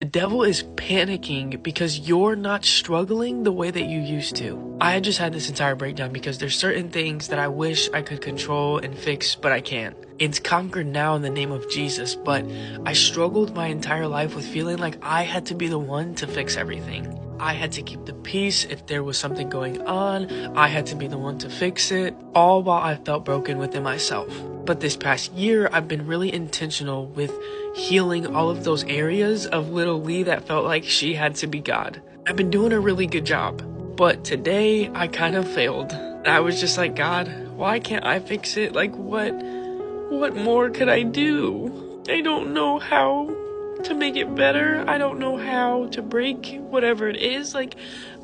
The devil is panicking because you're not struggling the way that you used to. I had just had this entire breakdown because there's certain things that I wish I could control and fix, but I can't. It's conquered now in the name of Jesus, but I struggled my entire life with feeling like I had to be the one to fix everything. I had to keep the peace if there was something going on. I had to be the one to fix it, all while I felt broken within myself. But this past year, I've been really intentional with healing all of those areas of little Lee that felt like she had to be God. I've been doing a really good job, but today I kind of failed. I was just like, God, why can't I fix it? Like, what more could I do? I don't know how to make it better. I don't know how to break whatever it is. Like,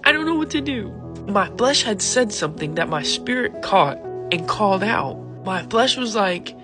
I don't know what to do. My flesh had said something that my spirit caught and called out. My flesh was like,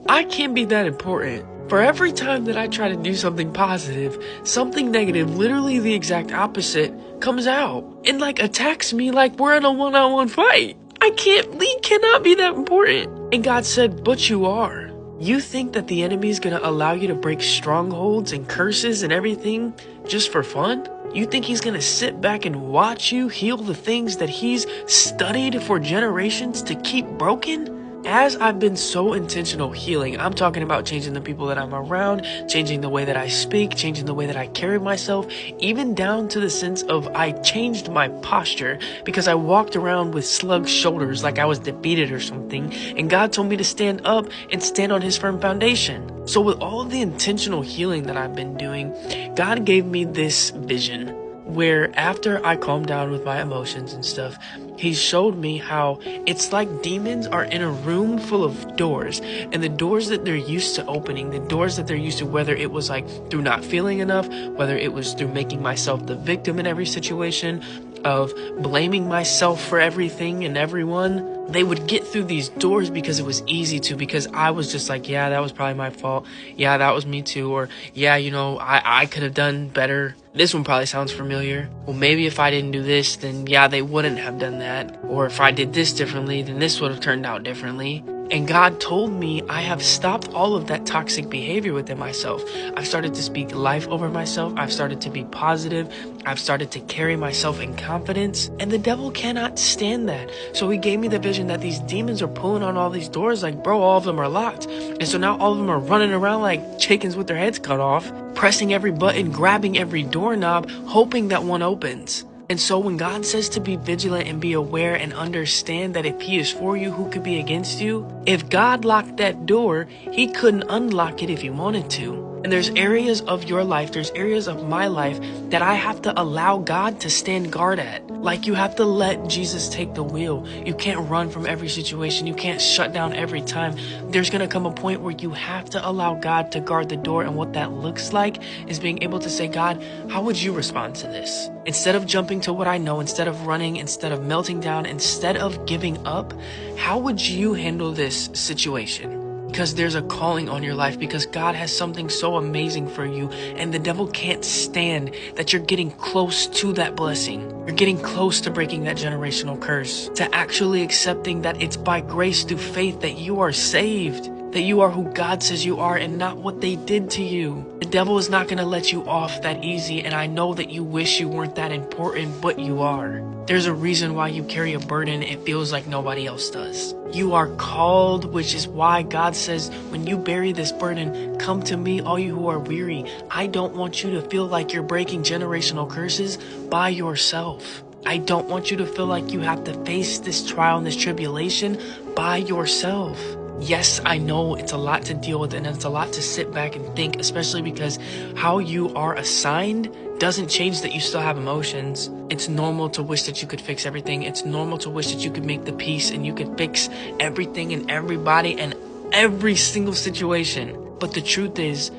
I can't be that important. For every time that I try to do something positive, something negative, literally the exact opposite, comes out and like attacks me like we're in a one-on-one fight. Lee cannot be that important. And God said, but you are. You think that the enemy is going to allow you to break strongholds and curses and everything just for fun? You think he's going to sit back and watch you heal the things that he's studied for generations to keep broken? As I've been so intentional healing, I'm talking about changing the people that I'm around, changing the way that I speak, changing the way that I carry myself, even down to the sense of I changed my posture because I walked around with slugged shoulders like I was defeated or something, and God told me to stand up and stand on his firm foundation. So with all of the intentional healing that I've been doing, God gave me this vision where after I calmed down with my emotions and stuff, he showed me how it's like demons are in a room full of doors, and the doors that they're used to opening, the doors that they're used to, whether it was like through not feeling enough, whether it was through making myself the victim in every situation, of blaming myself for everything and everyone, they would get through these doors because it was easy to, because I was just like, yeah, that was probably my fault. Yeah, that was me too. Or yeah, I could have done better. This one probably sounds familiar. Well, maybe if I didn't do this, then yeah, they wouldn't have done that. Or if I did this differently, then this would have turned out differently. And God told me I have stopped all of that toxic behavior within myself. I've started to speak life over myself. I've started to be positive. I've started to carry myself in confidence. And the devil cannot stand that. So he gave me the vision that these demons are pulling on all these doors like, bro, all of them are locked. And so now all of them are running around like chickens with their heads cut off, pressing every button, grabbing every doorknob, hoping that one opens. And so when God says to be vigilant and be aware and understand that if he is for you, who could be against you? If God locked that door, he couldn't unlock it if he wanted to. And there's areas of your life, there's areas of my life that I have to allow God to stand guard at. Like you have to let Jesus take the wheel. You can't run from every situation. You can't shut down every time. There's going to come a point where you have to allow God to guard the door. And what that looks like is being able to say, God, how would you respond to this? Instead of jumping to what I know, instead of running, instead of melting down, instead of giving up, how would you handle this situation? Because there's a calling on your life, because God has something so amazing for you, and the devil can't stand that you're getting close to that blessing. You're getting close to breaking that generational curse, to actually accepting that it's by grace through faith that you are saved, that you are who God says you are and not what they did to you. The devil is not going to let you off that easy, and I know that you wish you weren't that important, but you are. There's a reason why you carry a burden it feels like nobody else does. You are called, which is why God says, when you bury this burden, come to me, all you who are weary. I don't want you to feel like you're breaking generational curses by yourself. I don't want you to feel like you have to face this trial and this tribulation by yourself. Yes, I know it's a lot to deal with and it's a lot to sit back and think, especially because how you are assigned doesn't change that you still have emotions. It's normal to wish that you could fix everything. It's normal to wish that you could make the peace and you could fix everything and everybody and every single situation. But the truth is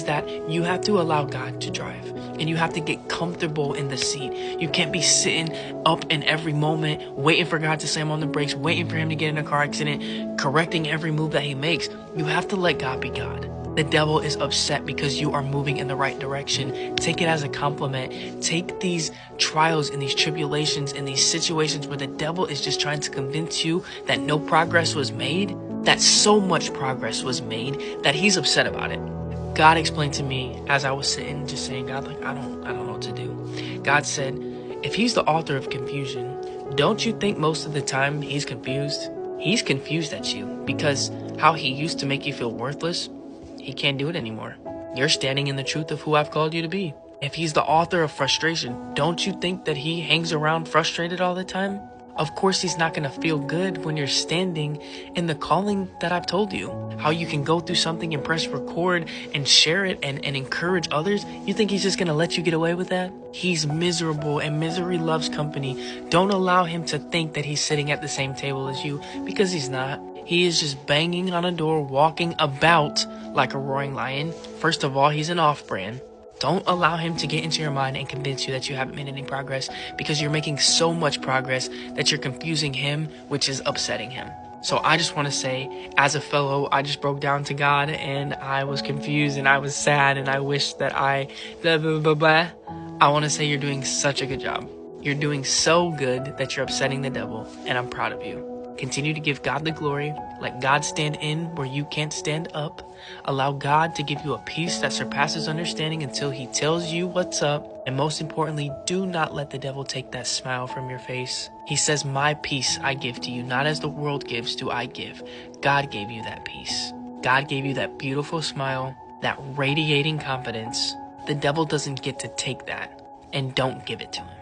that you have to allow God to drive, and you have to get comfortable in the seat. You can't be sitting up in every moment, waiting for God to slam on the brakes, waiting for him to get in a car accident, correcting every move that he makes. You have to let God be God. The devil is upset because you are moving in the right direction. Take it as a compliment. Take these trials and these tribulations and these situations where the devil is just trying to convince you that no progress was made, that so much progress was made, that he's upset about it. God explained to me as I was sitting just saying, God, like, I don't know what to do. God said, if he's the author of confusion, don't you think most of the time he's confused? He's confused at you because how he used to make you feel worthless, he can't do it anymore. You're standing in the truth of who I've called you to be. If he's the author of frustration, don't you think that he hangs around frustrated all the time? Of course, he's not going to feel good when you're standing in the calling that I've told you. How you can go through something and press record and share it and encourage others. You think he's just going to let you get away with that? He's miserable and misery loves company. Don't allow him to think that he's sitting at the same table as you, because he's not. He is just banging on a door, walking about like a roaring lion. First of all, he's an off-brand. Don't allow him to get into your mind and convince you that you haven't made any progress, because you're making so much progress that you're confusing him, which is upsetting him. So I just want to say, as a fellow, I just broke down to God and I was confused and I was sad and I wish that I want to say you're doing such a good job. You're doing so good that you're upsetting the devil, and I'm proud of you. Continue to give God the glory. Let God stand in where you can't stand up. Allow God to give you a peace that surpasses understanding until he tells you what's up. And most importantly, do not let the devil take that smile from your face. He says, my peace I give to you, not as the world gives do I give. God gave you that peace. God gave you that beautiful smile, that radiating confidence. The devil doesn't get to take that, and don't give it to him.